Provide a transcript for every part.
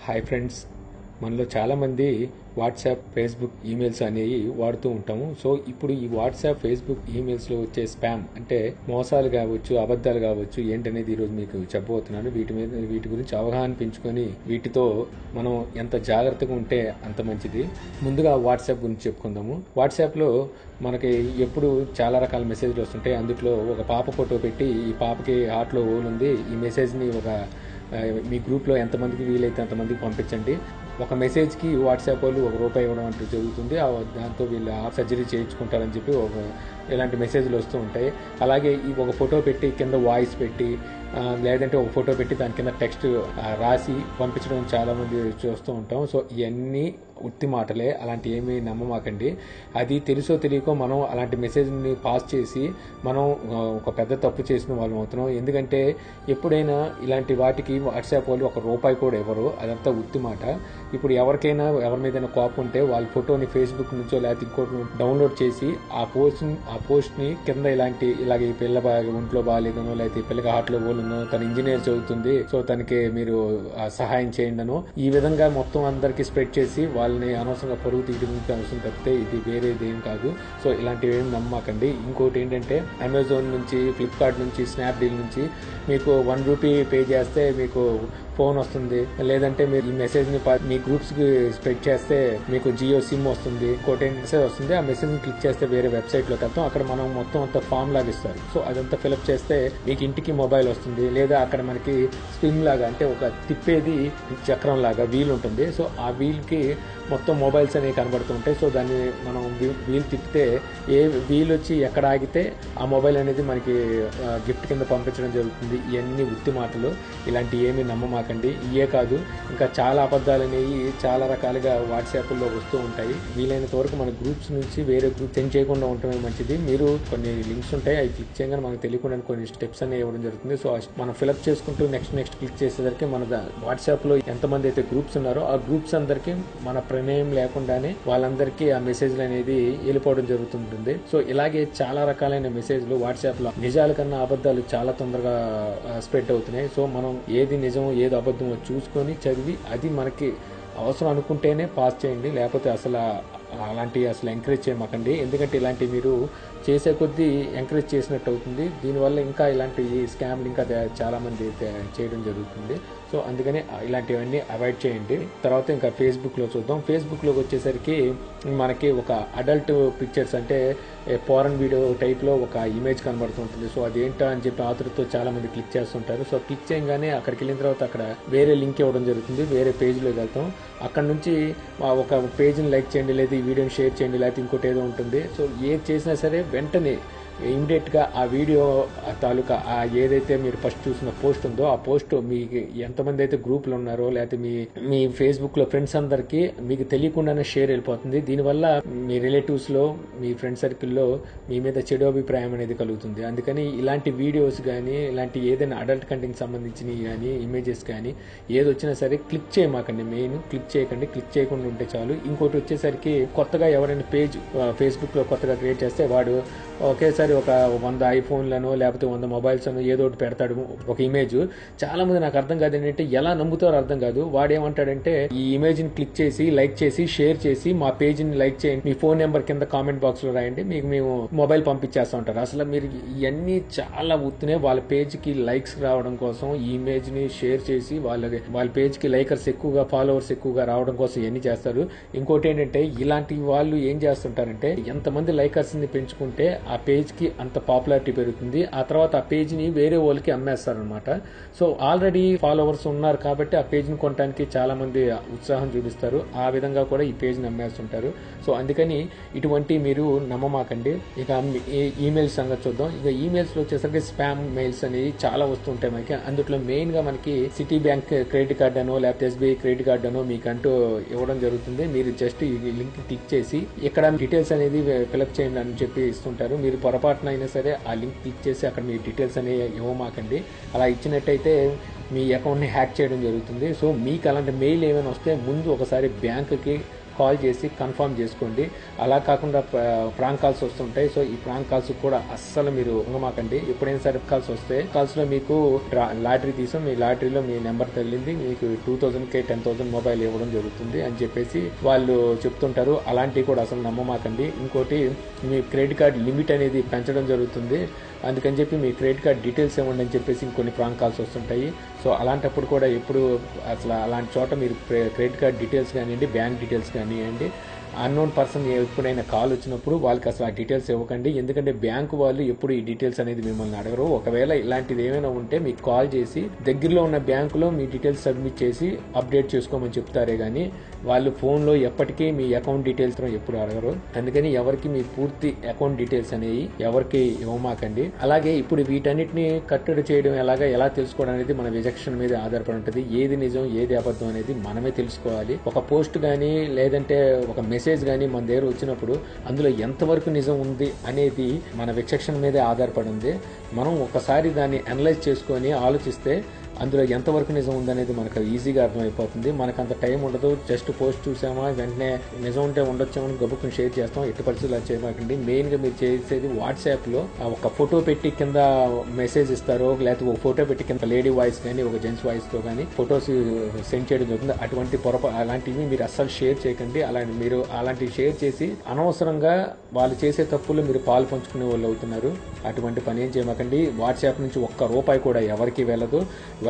Hi friends, మనలో చాలామంది WhatsApp, Facebook, emails అనేవి వాడుతూ ఉంటాము. సో ఇప్పుడు ఈ వాట్సాప్, ఫేస్బుక్, ఈమెయిల్స్లో వచ్చే స్పామ్ అంటే మోసాలు కావచ్చు, అబద్ధాలు కావచ్చు ఏంటనేది ఈరోజు మీకు చెప్పబోతున్నాను. వీటి గురించి అవగాహన పెంచుకొని వీటితో మనం ఎంత జాగ్రత్తగా ఉంటే అంత మంచిది. ముందుగా వాట్సాప్ గురించి చెప్పుకుందాము. వాట్సాప్లో మనకి ఎప్పుడు చాలా రకాల మెసేజ్లు వస్తుంటాయి. అందులో ఒక పాప ఫోటో పెట్టి ఈ పాపకి హార్ట్లో హోల్ ఉంది, ఈ మెసేజ్ని మీ గ్రూప్లో ఎంతమందికి వీలైతే అంతమందికి పంపించండి. ఒక మెసేజ్కి వాట్సాప్ వాళ్ళు ₹1 ఇవ్వడం అంటూ జరుగుతుంది. దాంతో వీళ్ళు సర్జరీ చేయించుకుంటారని చెప్పి ఇలాంటి మెసేజ్లు వస్తూ ఉంటాయి. అలాగే ఒక ఫోటో పెట్టి కింద వాయిస్ పెట్టి లేదంటే ఒక ఫోటో పెట్టి దాని కింద టెక్స్ట్ రాసి పంపించడం చాలామంది చూస్తూ ఉంటాం. సో ఇవన్నీ ఉత్తి మాటలే, అలాంటి ఏమీ నమ్మమాకండి. అది తెలుసో తెలియకో మనం అలాంటి మెసేజ్ని పాస్ చేసి మనం ఒక పెద్ద తప్పు చేసిన వాళ్ళం అవుతున్నాం. ఎందుకంటే ఎప్పుడైనా ఇలాంటి వాటికి వాట్సాప్ వాళ్ళు ₹1 కూడా ఇవ్వరు. అదంతా ఉత్తి మాట. ఇప్పుడు ఎవరికైనా ఎవరి మీదైనా కోపం ఉంటే వాళ్ళ ఫోటోని ఫేస్బుక్ నుంచో లేకపోతే ఇంకోటి డౌన్లోడ్ చేసి ఆ పోస్ట్ని కింద ఇలాగే ఈ పిల్ల ఒంట్లో బాగాలేదనో లేకపోతే ఈ పిల్లకి హార్ట్లో పోలుందో, తన ఇంజనీర్ చదువుతుంది, సో తనకి మీరు సహాయం చేయండి అనో, ఈ విధంగా మొత్తం అందరికి స్ప్రెడ్ చేసి వాళ్ళని అనవసరంగా పరుగు తీయడానికి అవసరం తప్పితే ఇది వేరేది ఏం కాదు. సో ఇలాంటివి ఏం నమ్మకండి. ఇంకోటి ఏంటంటే అమెజాన్ నుంచి, ఫ్లిప్కార్ట్ నుంచి, స్నాప్డీల్ నుంచి మీకు ₹1 పే చేస్తే మీకు ఫోన్ వస్తుంది. లేదంటే మీరు ఈ మెసేజ్ని మీ గ్రూప్స్కి స్ప్రెడ్ చేస్తే మీకు జియో సిమ్ వస్తుంది, ఇంకోటి మెసేజ్ వస్తుంది. ఆ మెసేజ్ని క్లిక్ చేస్తే వేరే వెబ్సైట్లోకి వెళ్తాం. అక్కడ మనం మొత్తం అంతా ఫామ్ లాగా ఇస్తారు. సో అదంతా ఫిలప్ చేస్తే మీకు ఇంటికి మొబైల్ వస్తుంది. లేదా అక్కడ మనకి స్ప్రింగ్ లాగా అంటే ఒక తిప్పేది చక్రం లాగా వీల్ ఉంటుంది. సో ఆ వీల్కి మొత్తం మొబైల్స్ అనేవి కనబడుతూ ఉంటాయి. సో దాన్ని మనం వీల్ తిప్పితే ఏ వీల్ వచ్చి ఎక్కడ ఆగితే ఆ మొబైల్ అనేది మనకి గిఫ్ట్ కింద పంపించడం జరుగుతుంది. ఇవన్నీ ఉత్తి మాటలు, ఇలాంటి ఏమీ నమ్మమాకండి. ఇయే కాదు, ఇంకా చాలా అబద్ధాలు అనేవి చాలా రకాలుగా వాట్సాప్లో వస్తూ ఉంటాయి. వీలైనంత వరకు మన గ్రూప్స్ నుంచి వేరే గ్రూప్ సెండ్ చేయకుండా ఉండటమే మంచిది. మీరు కొన్ని లింక్స్ ఉంటాయి, అవి క్లిక్ చేయగానే మనకు తెలియకుండా కొన్ని స్టెప్స్ అనేవి ఇవ్వడం జరుగుతుంది. సో మనం ఫిలప్ చేసుకుంటూ నెక్స్ట్ క్లిక్ చేసేసరికి మన వాట్సాప్లో ఎంతమంది అయితే గ్రూప్స్ ఉన్నారో ఆ గ్రూప్స్ అందరికీ మన ప్రమేయం లేకుండానే వాళ్ళందరికీ ఆ మెసేజ్లు అనేది వెళ్ళిపోవడం జరుగుతుంటుంది. సో ఇలాగే చాలా రకాలైన మెసేజ్లు వాట్సాప్లో నిజాల కన్నా అబద్ధాలు చాలా తొందరగా స్ప్రెడ్ అవుతున్నాయి. సో మనం ఏది నిజం ఏది అబద్ధమో చూసుకొని చదివి అది మనకి అవసరం అనుకుంటేనే పాస్ చేయండి. లేకపోతే అలాంటివి ఎంకరేజ్ చేయమాకండి. ఎందుకంటే ఇలాంటివి మీరు చేసే కొద్దీ ఎంకరేజ్ చేసినట్టు అవుతుంది. దీనివల్ల ఇంకా ఇలాంటి స్కామ్లు ఇంకా చాలా మంది చేయడం జరుగుతుంది. సో అందుకని ఇలాంటివన్నీ అవాయిడ్ చేయండి. తర్వాత ఇంకా ఫేస్బుక్లో చూద్దాం. ఫేస్బుక్లోకి వచ్చేసరికి మనకి ఒక అడల్ట్ పిక్చర్స్ అంటే ఫారెన్ వీడియో టైప్లో ఒక ఇమేజ్ కనబడుతుంటుంది. సో అదేంటో అని చెప్పి ఆతృతో చాలా మంది క్లిక్ చేస్తుంటారు. సో క్లిక్ చేయగానే అక్కడికి వెళ్ళిన తర్వాత అక్కడ వేరే లింక్ ఇవ్వడం జరుగుతుంది. వేరే పేజ్లోకి వెళ్తాం. అక్కడ నుంచి ఒక పేజ్ని లైక్ చేయండి, లేదా ఈ వీడియోని షేర్ చేయండి, లేకపోతే ఇంకోటి ఏదో ఉంటుంది. సో ఏది చేసినా సరే వెంటనే ఇమీడియట్గా ఆ వీడియో తాలూకా ఏదైతే మీరు ఫస్ట్ చూసిన పోస్ట్ ఉందో ఆ పోస్ట్ మీకు ఎంతమంది అయితే గ్రూపులు ఉన్నారో లేకపోతే మీ ఫేస్బుక్లో ఫ్రెండ్స్ అందరికీ మీకు తెలియకుండానే షేర్ వెళ్ళిపోతుంది. దీనివల్ల మీ రిలేటివ్స్లో, మీ ఫ్రెండ్ సర్కిల్లో మీ మీద చెడు అభిప్రాయం అనేది కలుగుతుంది. అందుకని ఇలాంటి వీడియోస్ కానీ, ఇలాంటి ఏదైనా అడల్ట్ కంటెంట్ సంబంధించినవి కానీ, ఇమేజెస్ కానీ ఏది వచ్చినా సరే క్లిక్ చేయమాకండి. మెయిన్ క్లిక్ చేయకండి. క్లిక్ చేయకుండా ఉంటే చాలు. ఇంకోటి వచ్చేసరికి కొత్తగా ఎవరైనా పేజ్ ఫేస్బుక్లో కొత్తగా క్రియేట్ చేస్తే వాడు ఒకేసారి ఒక 100 ఐఫోన్లను లేకపోతే 100 మొబైల్స్ అను ఏదో ఒకటి పెడతాడు ఒక ఇమేజ్. చాలా మంది నాకు అర్థం కాదు ఏంటంటే ఎలా నమ్ముతారో అర్థం కాదు. వాడేమంటాడంటే ఈ ఇమేజ్ ని క్లిక్ చేసి లైక్ చేసి షేర్ చేసి మా పేజ్ ని లైక్ చేయండి, మీ ఫోన్ నెంబర్ కింద కామెంట్ బాక్స్ లో రాయండి, మీకు మేము మొబైల్ పంపించేస్తా ఉంటారు. అసలు మీరు ఇవన్నీ చాలా ఉత్తునే వాళ్ళ పేజ్ కి లైక్స్ రావడం కోసం ఈ ఇమేజ్ ని షేర్ చేసి వాళ్ళ పేజ్ కి లైకర్స్ ఎక్కువగా, ఫాలోవర్స్ ఎక్కువగా రావడం కోసం ఇవన్నీ చేస్తారు. ఇంకోటి ఏంటంటే ఇలాంటి వాళ్ళు ఏం చేస్తుంటారంటే ఎంతమంది లైకర్స్ ని పెంచుకుంటే ఆ పేజ్ కి అంత పాపులారిటీ పెరుగుతుంది. ఆ తర్వాత ఆ పేజ్ ని వేరే వాళ్ళకి అమ్మేస్తారనమాట. సో ఆల్రెడీ ఫాలోవర్స్ ఉన్నారు కాబట్టి ఆ పేజ్ ని కొనడానికి చాలా మంది ఉత్సాహం చూపిస్తారు. ఆ విధంగా కూడా ఈ పేజ్ ని అమ్మేస్తుంటారు. సో అందుకని ఇటువంటి మీరు నమ్మమాకండి. ఇక ఈమెయిల్స్ సంగతి చూద్దాం. ఇక ఈమెయిల్స్ లో వచ్చేసరికి స్పామ్ మెయిల్స్ అనేవి చాలా వస్తుంటాయి మనకి. అందులో మెయిన్ గా మనకి సిటీ బ్యాంక్ క్రెడిట్ కార్డ్ అనో లేకపోతే SBI క్రెడిట్ కార్డ్ అనో మీకంటూ ఇవ్వడం జరుగుతుంది. మీరు జస్ట్ ఈ లింక్ క్లిక్ చేసి ఇక్కడ డీటెయిల్స్ అనేది ఫిలప్ చేయండి అని చెప్పి ఇస్తుంటారు. మీరు పొరపాటున అయినా సరే ఆ లింక్ క్లిక్ చేసి అక్కడ మీ డీటెయిల్స్ అనేవి ఇవ్వమాకండి. అలా ఇచ్చినట్టయితే మీ అకౌంట్ని హ్యాక్ చేయడం జరుగుతుంది. సో మీకు అలాంటి మెయిల్ ఏమైనా వస్తే ముందు ఒకసారి బ్యాంకుకి కాల్ చేసి కన్ఫర్మ్ చేసుకోండి. అలా కాకుండా ప్రాంక్ కాల్స్ వస్తుంటాయి. సో ఈ ప్రాంక్ కాల్స్ కూడా అస్సలు మీరు మాకండి. ఎప్పుడైనా సరే కాల్స్ వస్తే కాల్స్ లో మీకు లాటరీ తీసాం, మీ లాటరీలో మీ నెంబర్ తగిలింది, మీకు 2000కి 10,000 మొబైల్ ఇవ్వడం జరుగుతుంది అని చెప్పేసి వాళ్ళు చెప్తుంటారు. అలాంటివి కూడా అసలు నమ్మమాకండి. ఇంకోటి, మీ క్రెడిట్ కార్డ్ లిమిట్ అనేది పెంచడం జరుగుతుంది, అందుకని చెప్పి మీ క్రెడిట్ కార్డ్ డీటెయిల్స్ ఇవ్వండి అని చెప్పేసి ఇంకొన్ని ప్రాంక్ కాల్స్ వస్తుంటాయి. సో అలాంటప్పుడు కూడా ఎప్పుడు అసలు అలాంటి చోట మీరు క్రెడిట్ కార్డ్ డీటెయిల్స్ కానివ్వండి, బ్యాంక్ డీటెయిల్స్ కానివ్వండి, అన్నోన్ పర్సన్ ఎప్పుడైనా కాల్ వచ్చినప్పుడు వాళ్ళకి అసలు ఆ డీటెయిల్స్ ఇవ్వకండి. ఎందుకంటే బ్యాంకు వాళ్ళు ఎప్పుడు ఈ డీటెయిల్స్ అనేది మిమ్మల్ని అడగరు. ఒకవేళ ఇలాంటిది ఏమైనా ఉంటే మీకు కాల్ చేసి దగ్గరలో ఉన్న బ్యాంకులో మీ డీటెయిల్స్ సబ్మిట్ చేసి అప్డేట్ చేసుకోమని చెప్తారే కానీ వాళ్ళు ఫోన్లో ఎప్పటికీ మీ అకౌంట్ డీటెయిల్స్ ఎప్పుడు అడగరు. అందుకని ఎవరికి మీ పూర్తి అకౌంట్ డీటెయిల్స్ అనేవి ఎవరికి ఇవ్వమాకండి. అలాగే ఇప్పుడు వీటన్నిటిని కట్టడి చేయడం ఎలా తెలుసుకోవడం అనేది మన విచక్షణ మీద ఆధారపడి ఉంటుంది. ఏది నిజం ఏది అబద్ధం అనేది మనమే తెలుసుకోవాలి. ఒక పోస్ట్ కానీ లేదంటే ఒక మెసేజ్ కానీ మన దగ్గర వచ్చినప్పుడు అందులో ఎంతవరకు నిజం ఉంది అనేది మన విచక్షణ మీదే ఆధారపడి ఉంది. మనం ఒకసారి దాన్ని అనలైజ్ చేసుకొని ఆలోచిస్తే అందులో ఎంతవరకు నిజం ఉందనేది మనకు ఈజీగా అర్థమైపోతుంది. మనకు అంత టైం ఉండదు. జస్ట్ పోస్ట్ చూసామా వెంటనే నిజం ఉంటే ఉండొచ్చామని గబుక్కుని షేర్ చేస్తాం. ఎట్టి పరిస్థితులు అది చేయమాకండి. మెయిన్గా మీరు చేసేది వాట్సాప్లో ఒక ఫోటో పెట్టి కింద మెసేజ్ ఇస్తారో, లేకపోతే ఒక ఫోటో పెట్టి కింద లేడీ వాయిస్ కానీ ఒక జెంట్స్ వాయిస్తో కానీ ఫొటోస్ సెండ్ చేయడం జరుగుతుంది. అటువంటి అలాంటివి మీరు అస్సలు షేర్ చేయకండి. మీరు అలాంటివి షేర్ చేసి అనవసరంగా వాళ్ళు చేసే తప్పులు మీరు పాలు పంచుకునే వాళ్ళు అవుతున్నారు. అటువంటి పని ఏం చేయమాకండి. వాట్సాప్ నుంచి ₹1 కూడా ఎవరికి వెళ్ళదు.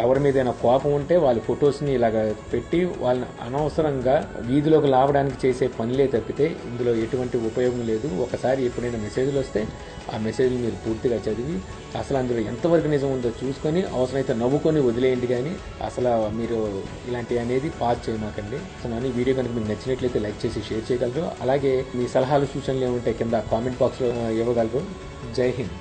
ఎవరి మీదైనా కోపం ఉంటే వాళ్ళ ఫొటోస్ని ఇలాగ పెట్టి వాళ్ళని అనవసరంగా వీధిలోకి లావడానికి చేసే పనులే తప్పితే ఇందులో ఎటువంటి ఉపయోగం లేదు. ఒకసారి ఎప్పుడైనా మెసేజ్లు వస్తే ఆ మెసేజ్లు మీరు పూర్తిగా చదివి అసలు అందులో ఎంతవరకు నిజం ఉందో చూసుకొని అవసరమైతే నవ్వుకొని వదిలేయండి. కానీ అసలు మీరు ఇలాంటి అనేది పాస్ చేయమాకండి. అసలు ఈ వీడియో కనుక మీకు నచ్చినట్లయితే లైక్ చేసి షేర్ చేయగలరు. అలాగే మీ సలహాలు సూచనలు ఏముంటాయి కింద కామెంట్ బాక్స్లో ఇవ్వగలరు. జై హింద్.